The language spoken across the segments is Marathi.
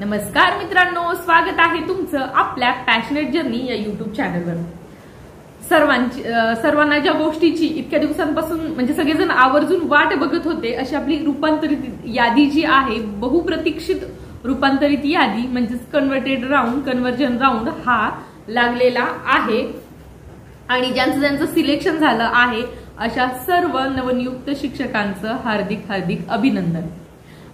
नमस्कार मित्रांनो, स्वागत आहे तुमचं आपल्या पॅशनेट जर्नी या युट्यूब चॅनलवर। सर्वांना ज्या गोष्टीची इतक्या दिवसांपासून म्हणजे सगळेजण आवर्जून वाट बघत होते अशी आपली रूपांतरित यादी जी आहे, बहुप्रतीक्षित रूपांतरित यादी म्हणजे कन्वर्जन राऊंड हा लागलेला आहे आणि ज्यांचं सिलेक्शन झालं आहे अशा सर्व नवनियुक्त शिक्षकांचं हार्दिक अभिनंदन।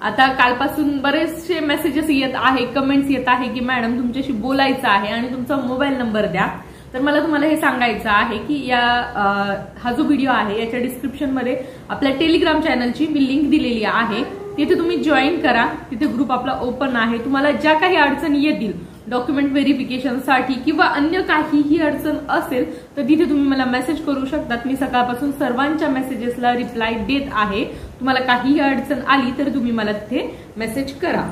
आता कालपासून बरेचसे मेसेजेस येत आहे, कमेंट्स येत आहे की मॅडम तुमच्याशी बोलायचं आहे आणि तुमचा मोबाईल नंबर द्या। तर मला तुम्हाला हे सांगायचं आहे की हा जो व्हिडिओ आहे याच्या डिस्क्रिप्शन मध्ये आपल्या टेलिग्राम चॅनलची मी लिंक दिलेली आहे, तिथे तुम्ही जॉईन करा। तिथे ग्रुप आपला ओपन आहे। तुम्हाला ज्या काही अडचणी येतील डॉक्युमेंट व्हेरिफिकेशन साठी किंवा अन्य काहीही अडचण असेल तर तिथे तुम्ही मला मेसेज करू शकतात। मी सकाळपासून सर्वांच्या मेसेजेसला रिप्लाय देत आहे। तुम्हाला काहीही अडचण आली तर तुम्ही मला तिथे मेसेज करा।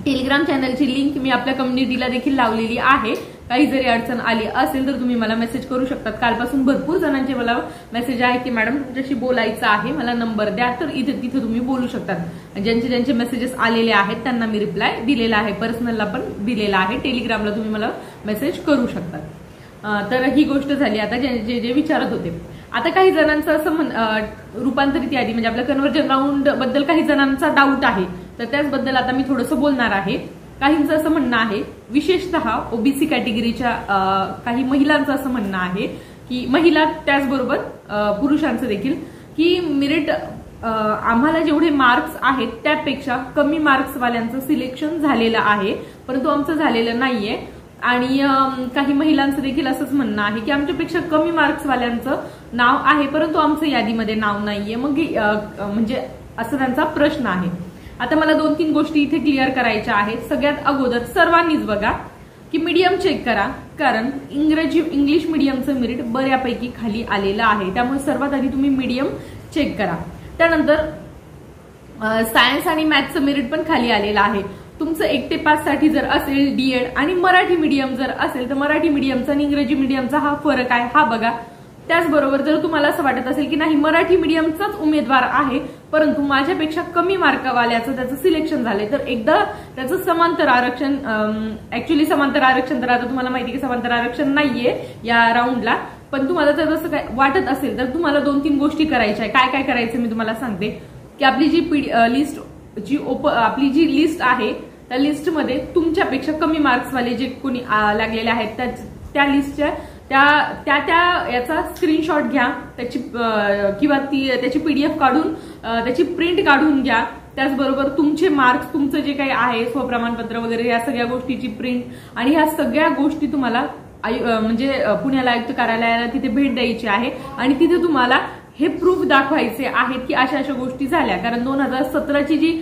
टेलिग्राम चॅनलची लिंक मी आपल्या कम्युनिटीला देखील लावलेली आहे। काही जरी अडचण आली असेल तर तुम्ही मला मेसेज करू शकतात। कालपासून भरपूर जणांचे मला मेसेज आहे की मॅडम तुमच्याशी बोलायचं आहे, मला नंबर द्या। तर तिथे तुम्ही बोलू शकतात। ज्यांचे मेसेजेस आलेले आहेत त्यांना मी रिप्लाय दिलेला आहे, पर्सनलला पण दिलेला आहे, टेलिग्रामला तुम्ही मला मेसेज करू शकतात। तर ही गोष्ट झाली। आता जे विचारत होते, आता काही जणांचं असं रूपांतरित यादी म्हणजे आपल्या कन्वर्जन राऊंड बद्दल काही जणांचा डाऊट आहे, तर त्याचबद्दल आता मी थोडंसं बोलणार आहे। काहींचं असं म्हणणं आहे, विशेषतः ओबीसी कॅटेगरीच्या काही महिलांचं असं म्हणणं आहे की महिला त्याचबरोबर पुरुषांचं देखील की मेरिट आम्हाला जेवढे मार्क्स आहेत त्यापेक्षा कमी मार्क्स वाल्यांचं सिलेक्शन झालेलं आहे, परंतु आमचं झालेलं नाहीये। आणि काही महिलांचं देखील असंच म्हणणं आहे की आमच्यापेक्षा कमी मार्क्स वाल्यांचं नाव आहे परंतु आमचं यादीमध्ये नाव नाहीये। मग म्हणजे असं त्यांचा प्रश्न आहे। आता मला 2-3 गोष्टी इथे क्लिअर करायच्या आहेत। सगळ्यात अगोदर सर्वांनीच बघा की मीडियम चेक करा, कारण इंग्लिश मीडियमचं मेरिट बऱ्यापैकी खाली आलेलं आहे, त्यामुळे सर्वात आधी तुम्ही मीडियम चेक करा। त्यानंतर सायन्स आणि मॅथ्सचं मेरिट पण खाली आलेलं आहे। तुमचं 1 ते 5 साठी जर असेल डीएड आणि मराठी मीडियम जर असेल तर मराठी मीडियमचा आणि इंग्रजी मीडियमचा हा फरक आहे हा बघा। त्याचबरोबर जर तुम्हाला असं वाटत असेल की नाही मराठी मीडियमचाच उमेदवार आहे परंतु माझ्यापेक्षा कमी मार्कवाल्याचं त्याचं सिलेक्शन झालंय, तर एकदा त्याचं समांतर आरक्षण ऍक्च्युअली समांतर आरक्षण तर आता तुम्हाला माहिती की समांतर आरक्षण नाहीये या राऊंडला, पण तुम्हाला जर जसं काय वाटत असेल तर तुम्हाला 2-3 गोष्टी करायच्या आहे। काय करायचं मी तुम्हाला सांगते की आपली जी लिस्ट आहे त्या लिस्टमध्ये तुमच्यापेक्षा कमी मार्क्सवाले जे कोणी लागलेले आहेत त्या लिस्टच्या याचा स्क्रीनशॉट घ्या, त्याची किंवा त्याची पीडीएफ काढून त्याची प्रिंट काढून घ्या। त्याचबरोबर तुमचे मार्क्स, तुमचं जे काही आहे स्वप्रमाणपत्र वगैरे या सगळ्या गोष्टीची प्रिंट आणि ह्या सगळ्या गोष्टी तुम्हाला म्हणजे पुण्याला आयुक्त कार्यालयाला तिथे भेट द्यायची आहे आणि तिथे तुम्हाला हे प्रूफ दाखवायचे आहेत की अशा गोष्टी झाल्या। कारण 2017ची जी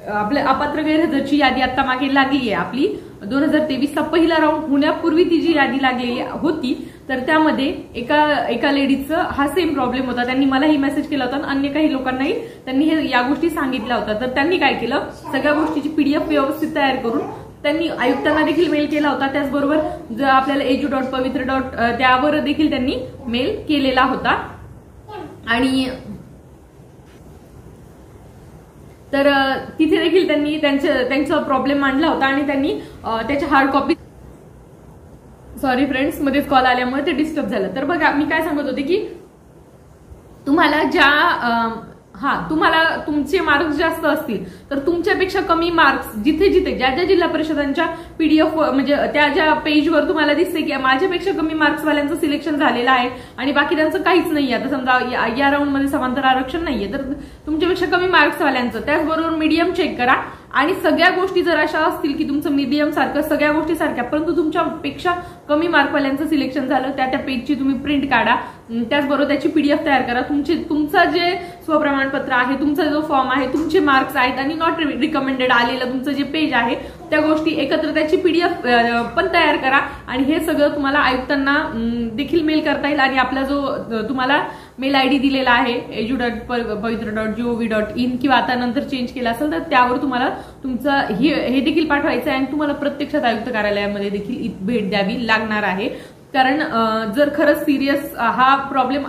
आपल्या अपात्र गैरहजरची यादी आता मागे लागली आहे, आपली 2023चा पहिला राऊंड होण्यापूर्वी ती जी यादी लागलेली होती तर त्यामध्ये एका लेडीजचा हा सेम प्रॉब्लेम होता। त्यांनी मलाही मेसेज केला होता आणि अन्य काही लोकांनाही त्यांनी या गोष्टी सांगितल्या होत्या। तर त्यांनी काय केलं, सगळ्या गोष्टीची पीडीएफ व्यवस्थित तयार करून त्यांनी आयुक्तांना देखील मेल केला होता। त्याचबरोबर जर आपल्याला edu.pavitra. त्यावर देखील त्यांनी मेल केलेला होता आणि तर तिथे देखील त्यांनी त्यांचा प्रॉब्लेम मांडला होता आणि त्यांनी त्याच्या हार्ड कॉपी सॉरी फ्रेंड्स मध्येच कॉल आल्यामुळे ते डिस्टर्ब झालं। तर बघा मी काय सांगत होते की तुम्हाला तुम्हाला तुमचे मार्क्स जास्त असतील तर तुमच्यापेक्षा कमी मार्क्स जिथे ज्या जिल्हा परिषदांच्या पीडीएफ म्हणजे त्या ज्या पेजवर तुम्हाला दिसते की माझ्यापेक्षा कमी मार्क्स वाल्यांचं सिलेक्शन झालेलं आहे आणि बाकीच्यांचं काहीच नाहीये, आता समजा या राऊंडमध्ये समांतर आरक्षण नाहीये तर तुमच्यापेक्षा कमी मार्क्स वाल्यांचं त्याचबरोबर मीडियम चेक करा आणि सगळ्या गोष्टी जर अशा असतील की तुमचं मीडियम सारखं सगळ्या गोष्टी सारख्या परंतु तुमच्यापेक्षा कमी मार्कवाल्यांचं सिलेक्शन झालं त्या पेजची तुम्ही प्रिंट काढा, त्याचबरोबर त्याची पीडीएफ तयार करा। तुमचं जे स्वप्रमाणपत्र आहे, तुमचा जो फॉर्म आहे, तुमचे मार्क्स आहेत आणि नॉट रिकमेंडेड आलेलं तुमचं जे पेज आहे त्या गोष्टी एकत्र त्याची पीडीएफ पण तयार करा आणि हे सगळं तुम्हाला आयुक्तांना देखील मेल करता येईल आणि आपला जो तुम्हाला मेल आयडी दिलेला आहे edu.pavitra.gov.in किंवा आता नंतर चेंज केला असेल तर त्यावर तुम्हाला तुमचं हे देखील पाठवायचं आहे आणि तुम्हाला प्रत्यक्षात आयुक्त कार्यालयामध्ये देखील भेट द्यावी लागणार आहे। कारण जर खरंच सिरियस हा प्रॉब्लेम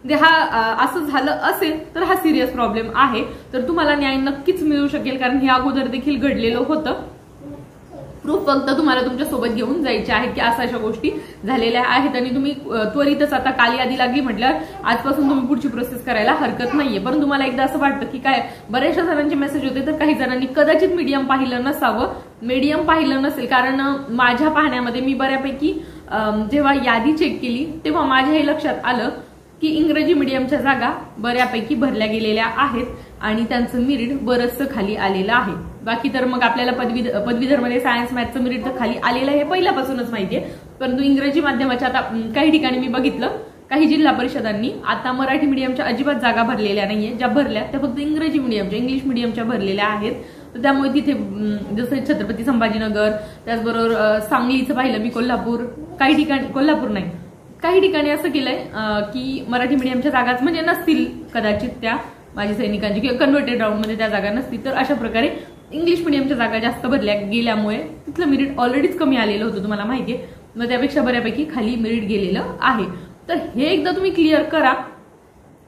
म्हणजे हा असं झालं असेल तर हा सिरियस प्रॉब्लेम आहे. तर तुम्हाला न्याय नक्कीच मिळू शकेल, कारण हे अगोदर देखील घडलेलं होतं. प्रूफ फक्त तुम्हाला तुमच्या सोबत घेऊन जायचे आहेत की अशा गोष्टी झालेल्या आहेत आणि तुम्ही त्वरितच आता काल यादी लागली म्हटल्यावर आजपासून तुम्ही पुढची प्रोसेस करायला हरकत नाहीये. पण तुम्हाला एकदा असं वाटतं की काय बऱ्याचशा जणांचे मेसेज होते, तर काही जणांनी कदाचित मीडियम पाहिलं नसावं. मीडियम पाहिलं नसेल, कारण माझ्या पाहण्यामध्ये मी बऱ्यापैकी जेव्हा यादी चेक केली तेव्हा माझ्याही लक्षात आलं की इंग्रजी मीडियमच्या जागा बऱ्यापैकी भरल्या गेलेल्या आहेत आणि त्यांचं मेरिट बरंचसं खाली आलेलं आहे. बाकी तर मग आपल्याला पदवीधरमध्ये सायन्स मॅथचं मेरिट तर खाली आलेलं आहे पहिल्यापासूनच माहितीये. परंतु इंग्रजी माध्यमाच्या आता काही ठिकाणी मी बघितलं काही जिल्हा परिषदांनी आता मराठी मीडियमच्या अजिबात जागा भरलेल्या नाहीये. ज्या भरल्या त्या फक्त इंग्रजी मीडियमच्या इंग्लिश मीडियमच्या भरलेल्या आहेत. तर त्यामुळे तिथे जसं छत्रपती संभाजीनगर, त्याचबरोबर सांगलीचं पाहिलं मी, कोल्हापूर, काही ठिकाणी कोल्हापूर नाही काही ठिकाणी असं केलंय की मराठी मीडियमच्या जागाच म्हणजे नसतील कदाचित त्या माजी सैनिकांची किंवा कन्व्हर्टेड राऊंडमध्ये त्या जागा नसतील. तर अशा प्रकारे इंग्लिश मीडियमच्या जागा जास्त भरल्या गेल्यामुळे तिथलं मेरिट ऑलरेडीच कमी आलेलं होतं तुम्हाला माहितीये. मग त्यापेक्षा बऱ्यापैकी खाली मेरिट गेलेलं आहे. तर हे एकदा तुम्ही क्लिअर करा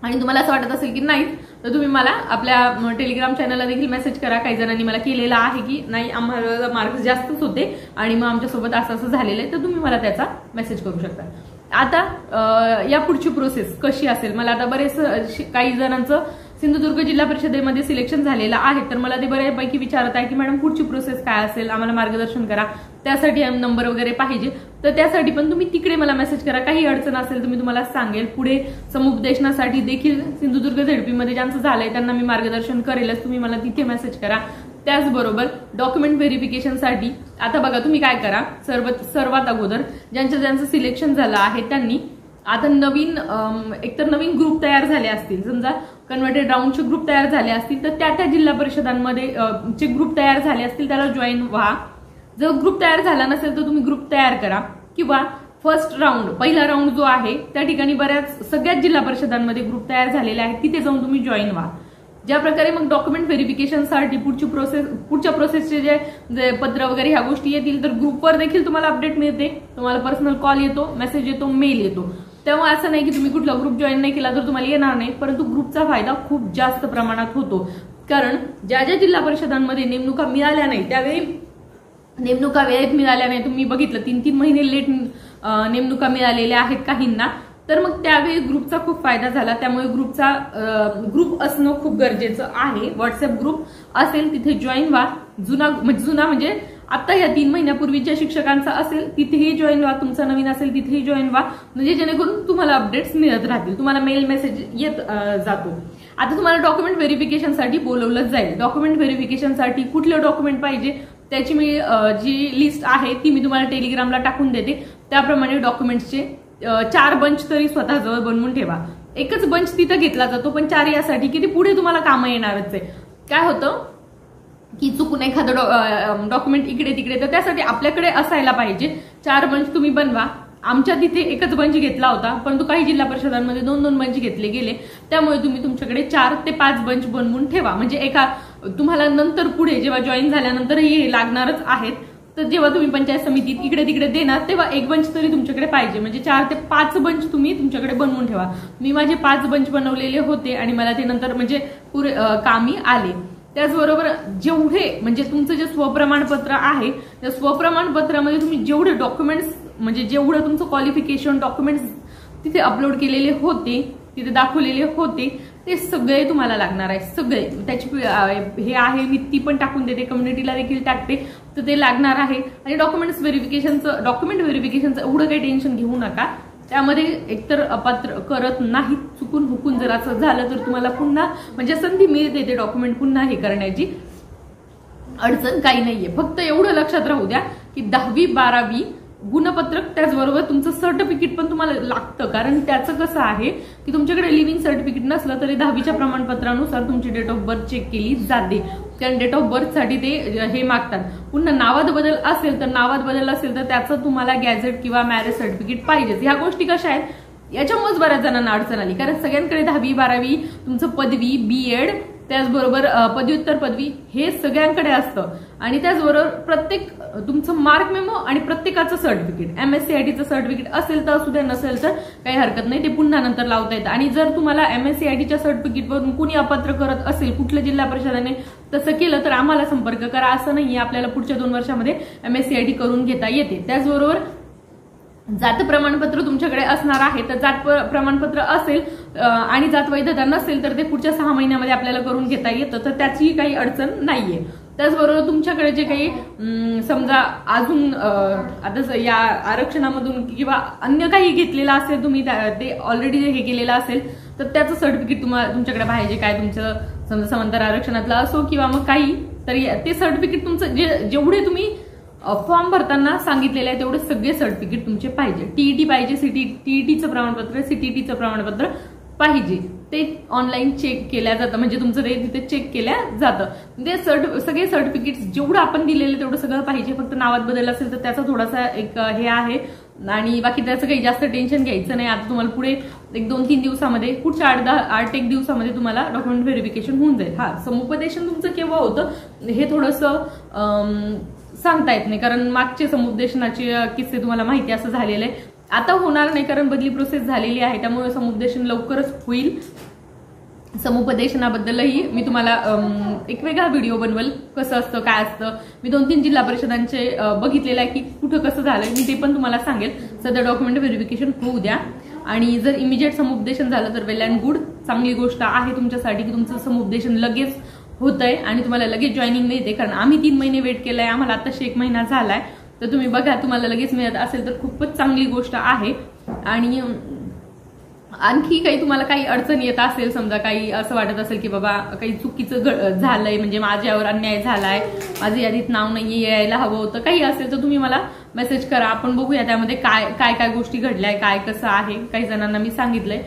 आणि तुम्हाला असं वाटत असेल की नाही तर तुम्ही मला आपल्या टेलिग्राम चॅनलला देखील मेसेज करा. काही जणांनी मला केलेला आहे की नाही आम्हाला मार्क्स जास्तच होते आणि मग आमच्यासोबत असं झालेलं आहे, तर तुम्ही मला त्याचा मेसेज करू शकता. आता या पुढची प्रोसेस कशी असेल, मला आता बरेच काही जणांचं सिंधुदुर्ग जिल्हा परिषदेमध्ये सिलेक्शन झालेलं आहे, तर मला ते बऱ्यापैकी विचारत आहे की मॅडम पुढची प्रोसेस काय असेल, आम्हाला मार्गदर्शन करा, त्यासाठी नंबर वगैरे पाहिजे. तर त्यासाठी पण तुम्ही तिकडे मला मेसेज करा. काही अडचण असेल तर मी तुम्हाला सांगेल. पुढे समुपदेशनासाठी देखील सिंधुदुर्ग झेडपीमध्ये ज्यांचं झालंय त्यांना मी मार्गदर्शन करेलच. तुम्ही मला तिथे मेसेज करा. त्याचबरोबर डॉक्युमेंट व्हेरिफिकेशनसाठी आता बघा तुम्ही काय करा, सर्वात अगोदर ज्यांचं सिलेक्शन झालं आहे त्यांनी आता एकतर नवीन ग्रुप तयार झाले असतील, समजा कन्व्हर्टेड राऊंडचे ग्रुप तयार झाले असतील तर त्या जिल्हा परिषदांमध्ये जे ग्रुप तयार झाले असतील त्याला जॉईन व्हा. जर ग्रुप तयार झाला नसेल तर तुम्ही ग्रुप तयार करा किंवा फर्स्ट राऊंड पहिला राऊंड जो आहे त्या ठिकाणी सगळ्याच जिल्हा परिषदांमध्ये ग्रुप तयार झालेले आहेत, तिथे जाऊन तुम्ही जॉईन व्हा. ज्या प्रकारे मग डॉक्युमेंट व्हेरिफिकेशनसाठी पुढच्या प्रोसेसचे जे पत्र वगैरे ह्या गोष्टी येतील तर ग्रुपवर देखील तुम्हाला अपडेट मिळते. तुम्हाला पर्सनल कॉल येतो, मेसेज येतो, मेल येतो. तेव्हा असं नाही की तुम्ही कुठला ग्रुप जॉईन नाही केला तर तुम्हाला येणार नाही, परंतु ग्रुपचा फायदा खूप जास्त प्रमाणात होतो. कारण ज्या जिल्हा परिषदांमध्ये नेमणुका मिळाल्या नाही त्यावेळी नेमणुका वेळेत मिळाल्या नाही, तुम्ही बघितलं 3-3 महिने लेट नेमणुका मिळालेल्या आहेत काहींना, तर मग त्यावेळी ग्रुपचा खूप फायदा झाला. त्यामुळे ग्रुप असणं खूप गरजेचं आहे. व्हॉट्सअप ग्रुप असेल तिथे जॉईन व्हा. जुना म्हणजे आता या 3 महिन्यापूर्वीच्या शिक्षकांचा असेल तिथेही जॉईन व्हा, तुमचा नवीन असेल तिथेही जॉईन व्हा, म्हणजे जेणेकरून तुम्हाला अपडेट्स मिळत राहतील. तुम्हाला मेल मेसेज येत जातो. आता तुम्हाला डॉक्युमेंट व्हेरिफिकेशनसाठी बोलवलं जाईल. डॉक्युमेंट व्हेरिफिकेशनसाठी कुठलं डॉक्युमेंट पाहिजे त्याची मी जी लिस्ट आहे ती मी तुम्हाला टेलिग्रामला टाकून देते. त्याप्रमाणे डॉक्युमेंट्सचे 4 बंच तरी स्वतःजवळ बनवून ठेवा. एकच बंच तिथं घेतला जातो पण 4 यासाठी की ते पुढे तुम्हाला कामं येणारच आहे. काय होतं की चुकून एखादं डॉक्युमेंट इकडे तिकडे, तर त्यासाठी आपल्याकडे असायला पाहिजे. 4 बंच तुम्ही बनवा. आमच्या तिथे एकच बंच घेतला होता, परंतु काही जिल्हा परिषदांमध्ये 2-2 बंच घेतले गेले. त्यामुळे तुम्ही तुमच्याकडे 4 ते 5 बंच बनवून ठेवा. म्हणजे तुम्हाला नंतर पुढे जेव्हा जॉईन झाल्यानंतरही हे लागणारच आहेत, तर जेव्हा तुम्ही पंचायत समितीत इकडे तिकडे देणार तेव्हा एक बंच तरी तुमच्याकडे पाहिजे. म्हणजे 4 ते 5 बंच तुम्ही तुमच्याकडे बनवून ठेवा. मी माझे 5 बंच बनवलेले होते आणि मला ते नंतर म्हणजे पुरे कामी आले. त्याचबरोबर जेवढे म्हणजे तुमचं जे स्वप्रमाणपत्र आहे त्या स्वप्रमाणपत्रामध्ये तुम्ही जेवढे डॉक्युमेंट्स म्हणजे जेवढं तुमचं क्वालिफिकेशन डॉक्युमेंट्स तिथे अपलोड केलेले होते, तिथे दाखवलेले होते, ते सगळे तुम्हाला लागणार आहे. सगळे त्याची हे आहे मी ती पण टाकून देते, कम्युनिटीला देखील टाकते, तर ते लागणार आहे. आणि डॉक्युमेंट व्हेरिफिकेशनचं एवढं काही टेन्शन घेऊ नका. त्यामध्ये एकतर अपात्र करत नाही, चुकून हुकून जर असं झालं तर तुम्हाला पुन्हा म्हणजे संधी मिळते ते डॉक्युमेंट पुन्हा हे करण्याची. अडचण काही नाहीये. फक्त एवढं लक्षात राहू द्या की 10वी 12वी गुणपत्रक त्याचबरोबर तुमचं सर्टिफिकेट पण तुम्हाला लागतं. कारण त्याचं कसं आहे की तुमच्याकडे लिव्हिंग सर्टिफिकेट नसलं तरी 10वीच्या प्रमाणपत्रानुसार तुमची डेट ऑफ बर्थ चेक केली जाते. कारण डेट ऑफ बर्थसाठी ते हे मागतात. पुन्हा नावात बदल असेल तर त्याचं तुम्हाला गॅझेट किंवा मॅरेज सर्टिफिकेट पाहिजेच. ह्या गोष्टी कशा आहेत याच्यामुळेच बऱ्याच जणांना अडचण आली. कारण सगळ्यांकडे 10वी 12वी तुमचं पदवी BEd त्याचबरोबर पदव्युत्तर पदवी हे सगळ्यांकडे असतं आणि त्याचबरोबर प्रत्येक तुमचं मार्क मेमो आणि प्रत्येकाचं सर्टिफिकेट, MSCITचं सर्टिफिकेट असेल तर असू दे, नसेल तर काही हरकत नाही, ते पुन्हा नंतर लावता येतं. आणि जर तुम्हाला MSCITच्या सर्टिफिकेटवरून कुणी अपात्र करत असेल, कुठल्या जिल्हा परिषदेने तसं केलं तर आम्हाला संपर्क करा. असं नाहीये, आपल्याला पुढच्या 2 वर्षामध्ये MSCIT करून घेता येते. त्याचबरोबर जात प्रमाणपत्र तुमच्याकडे असणार आहे, तर जात प्रमाणपत्र असेल आणि जात वैधता नसेल तर ते पुढच्या 6 महिन्यामध्ये आपल्याला करून घेता येतं, तर त्याची काही अडचण नाहीये. त्याचबरोबर तुमच्याकडे जे काही समजा अजून आता या आरक्षणामधून किंवा अन्य काही घेतलेलं असेल, तुम्ही ते ऑलरेडी हे केलेलं असेल तर त्याचं सर्टिफिकेट तुमच्याकडे पाहिजे. काय तुमचं समजा समांतर आरक्षणातलं असो किंवा मग काही, तर ते सर्टिफिकेट तुमचं जेवढे तुम्ही फॉर्म भरताना सांगितलेलं आहे तेवढे सगळे सर्टिफिकेट तुमचे पाहिजे. TET पाहिजे, TETचं प्रमाणपत्र, CTTचं प्रमाणपत्र पाहिजे. ते ऑनलाईन चेक केल्या जातं, म्हणजे तुमचं ते तिथे चेक केल्या जातं. ते सगळे सर्टिफिकेट जेवढं आपण दिलेलं तेवढं सगळं पाहिजे. फक्त नावात बदल असेल तर त्याचा थोडासा एक हे आहे आणि बाकी त्याचं काही जास्त टेन्शन घ्यायचं नाही. आता तुम्हाला पुढे 1-2-3 दिवसामध्ये, पुढच्या 8-1 दिवसामध्ये तुम्हाला डॉक्युमेंट व्हेरिफिकेशन होऊन जाईल. समुपदेशन तुमचं केव्हा होतं हे थोडंसं सांगता येत नाही, कारण मागचे समुपदेशनाचे किस्से तुम्हाला माहिती असं झालेलं आहे. आता होणार नाही कारण बदली प्रोसेस झालेली आहे, त्यामुळे समुपदेशन लवकरच होईल. समुपदेशनाबद्दलही मी तुम्हाला एक वेगळा व्हिडिओ बनवेल, कसं असतं काय असतं. मी 2-3 जिल्हा परिषदांचे बघितलेलं आहे की कुठं कसं झालंय, मी ते पण तुम्हाला सांगेल. सध्या डॉक्युमेंट व्हेरिफिकेशन होऊ द्या आणि जर इमिजिएट समुपदेशन झालं तर वेल अँड गुड, चांगली गोष्ट आहे तुमच्यासाठी की तुमचं समुपदेशन लगेच होतंय आणि तुम्हाला लगेच जॉईनिंग मिळते. कारण आम्ही 3 महिने वेट केलाय, आम्हाला आताशी 1 महिना झालाय, तर तुम्ही बघा तुम्हाला लगेच मिळत असेल तर खूपच चांगली गोष्ट आहे. आणि आणखी काही तुम्हाला काही अडचण येत असेल, समजा काही असं वाटत असेल की बाबा काही चुकीचं झालंय, म्हणजे माझ्यावर अन्याय झालाय, माझं यादीत नाव नाही यायला हवं होतं, काही असेल तर तुम्ही मला मेसेज करा. आपण बघूया त्यामध्ये काय काय काय गोष्टी घडल्याय, काय कसं आहे. काही जणांना मी सांगितलंय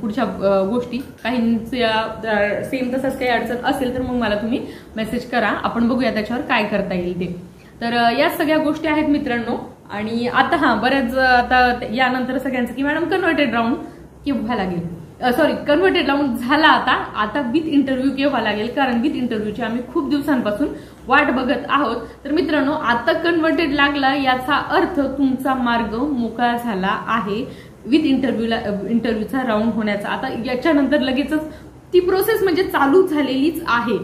पुढच्या गोष्टी, काहींच्या सेम तसंच काही अडचण असेल तर मग मला तुम्ही मेसेज करा, आपण बघूया त्याच्यावर काय करता येईल ते. तर या सगळ्या गोष्टी आहेत मित्रांनो. आणि आता बऱ्याच आता यानंतर सगळ्यांचं की मॅडम कन्व्हर्टेड राऊंड केव्हा लागेल, सॉरी कन्व्हर्टेड राऊंड झाला आता विथ इंटरव्ह्यू केव्हा लागेल, कारण विथ इंटरव्ह्यूची आम्ही खूप दिवसांपासून वाट बघत आहोत. तर मित्रांनो आता कन्व्हर्टेड लागला याचा अर्थ तुमचा मार्ग मोकळा झाला आहे विथ इंटरव्ह्यूचा राऊंड होण्याचा. आता याच्यानंतर लगेचच ती प्रोसेस म्हणजे चालू झालेलीच आहे.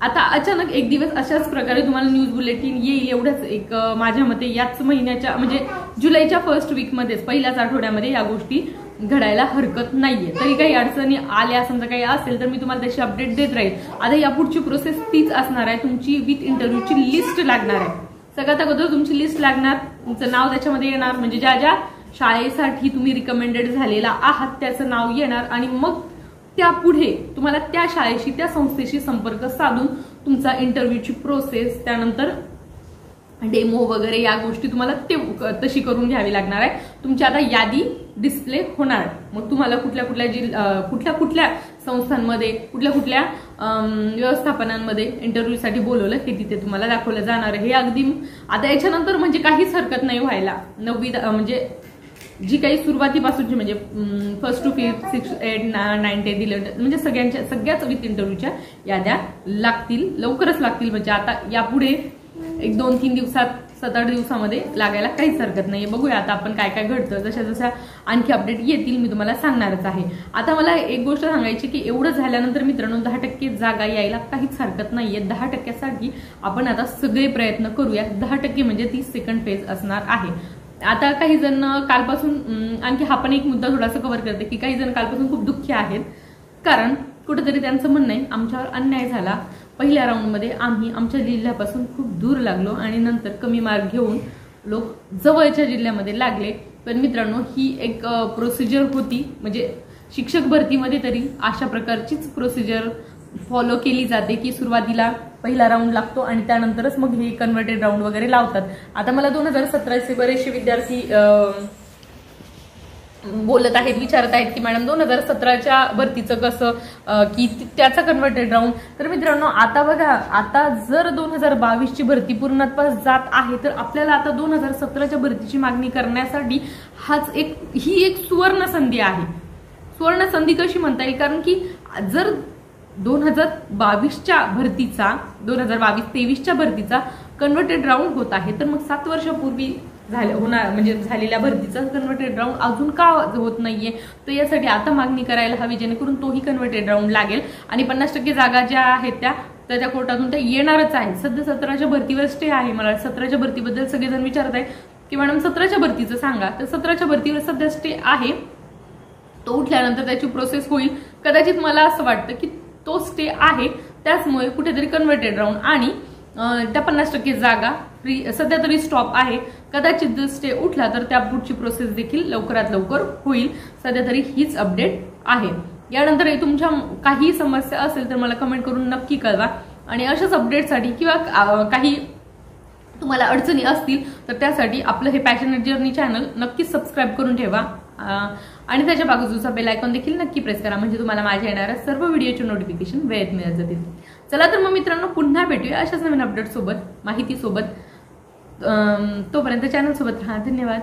आता अचानक एक दिवस अशाच प्रकारे तुम्हाला न्यूज बुलेटिन येईल, एवढंच एक माझ्या मते याच महिन्याच्या म्हणजे जुलैच्या फर्स्ट वीकमध्येच, पहिल्याच आठवड्यामध्ये या गोष्टी घडायला हरकत नाहीये. तरी काही अडचणी आल्या समजा काही असेल तर मी तुम्हाला त्याची अपडेट देत राहील. आता यापुढची प्रोसेस तीच असणार आहे, तुमची विथ इंटरव्ह्यूची लिस्ट लागणार आहे. सगळ्यात अगोदर तुमची लिस्ट लागणार, तुमचं नाव त्याच्यामध्ये येणार, म्हणजे ज्या ज्या शाळेसाठी तुम्ही रिकमेंडेड झालेला आहात त्याचं नाव येणार आणि मग त्यापुढे तुम्हाला त्या शाळेशी त्या संस्थेशी संपर्क साधून तुमचा इंटरव्ह्यूची प्रोसेस, त्यानंतर डेमो वगैरे या गोष्टी तुम्हाला तशी करून घ्यावी लागणार आहे. तुमची आता यादी डिस्प्ले होणार, मग तुम्हाला कुठल्या कुठल्या संस्थांमध्ये कुठल्या व्यवस्थापनांमध्ये इंटरव्ह्यूसाठी बोलवलं हे तिथे तुम्हाला दाखवलं जाणार आहे. हे अगदी आता याच्यानंतर म्हणजे काहीच हरकत नाही व्हायला. 9वी म्हणजे जी काही सुरुवातीपासूनची म्हणजे 1st to 5th 6th 8th 9th 10th 11th म्हणजे सगळ्याच विथ इंटरव्ह्यूच्या याद्या लागतील, लवकरच लागतील. म्हणजे आता यापुढे 1-2-3 दिवसात 7-8 दिवसामध्ये लागायला काहीच हरकत नाही. बघूया आता आपण काय काय घडतं, जशा आणखी अपडेट येतील मी तुम्हाला सांगणारच आहे. आता मला एक गोष्ट सांगायची की एवढं झाल्यानंतर मित्रांनो 10% जागा यायला काहीच हरकत नाहीये. 10%साठी आपण आता सगळे प्रयत्न करूया. 10% म्हणजे ती सेकंड फेज असणार आहे. आता काही जण कालपासून, आणखी हा पण एक मुद्दा थोडासा कव्हर करते की काही जण कालपासून खूप दुःखी आहेत, कारण कुठेतरी त्यांचं म्हणणं आहे आमच्यावर अन्याय झाला, पहिल्या राऊंडमध्ये आम्ही आमच्या जिल्ह्यापासून खूप दूर लागलो आणि नंतर कमी मार्क घेऊन लोक जवळच्या जिल्ह्यामध्ये लागले. पण मित्रांनो ही एक प्रोसिजर होती, म्हणजे शिक्षक भरतीमध्ये तरी अशा प्रकारचीच प्रोसिजर फॉलो केली जाते की सुरुवातीला पहिला राऊंड लागतो आणि त्यानंतरच मग हे कन्व्हर्टेड राऊंड वगैरे लावतात. आता मला 2017चे बरेचसे विद्यार्थी बोलत आहेत, विचारत आहेत की मॅडम 2017च्या भरतीचं कसं की त्याचा कन्व्हर्टेड राऊंड. तर मित्रांनो आता बघा, आता जर 2022ची भरती पूर्णत्वास जात आहे तर आपल्याला आता 2017च्या भरतीची मागणी करण्यासाठी ही एक सुवर्ण संधी आहे. सुवर्ण संधी कशी म्हणता येईल, कारण की जर 2022च्या भरतीचा 2022-23च्या भरतीचा कन्व्हर्टेड राऊंड होत आहे, तर मग 7 वर्षापूर्वी झालेल्या भरतीचा कन्व्हर्टेड राऊंड अजून का होत नाहीये, तर यासाठी आता मागणी करायला हवी, जेणेकरून तोही कन्व्हर्टेड राऊंड लागेल आणि 50% जागा ज्या आहेत त्या कोर्टातून त्या येणारच आहे. सध्या 17च्या भरतीवर स्टे आहे. मला 17च्या भरतीबद्दल सगळेजण विचारत आहे की मॅडम 17च्या भरतीचं सांगा, तर 17च्या भरतीवर सध्या स्टे आहे. तो उठल्यानंतर त्याची प्रोसेस होईल. कदाचित मला असं वाटतं की तो स्टे आहे, त्याचमुळे कुठेतरी कन्व्हर्टेड राऊंड आणि त्या 50% जागा सध्या तरी स्टॉप आहे. कदाचित जर स्टे उठला तर त्या पुढची प्रोसेस देखील लवकरात लवकर होईल. सध्या तरी हीच अपडेट आहे. यानंतर तुमच्या काही समस्या असेल तर मला कमेंट करून नक्की कळवा आणि अशाच अपडेटसाठी किंवा काही तुम्हाला अडचणी असतील तर त्यासाठी आपलं हे पॅशनेट जर्नी चॅनल नक्कीच सबस्क्राईब करून ठेवा आणि त्याच्या बाजूचा बेल आयकॉन देखील नक्की प्रेस करा, म्हणजे तुम्हाला माझ्या येणाऱ्या सर्व व्हिडिओचे नोटिफिकेशन वेळेत मिळत जातील. चला तर मग मित्रांनो, पुन्हा भेटूया अशाच नवीन अपडेट सोबत, माहिती सोबत. तोपर्यंत चॅनल सोबत राहा. धन्यवाद.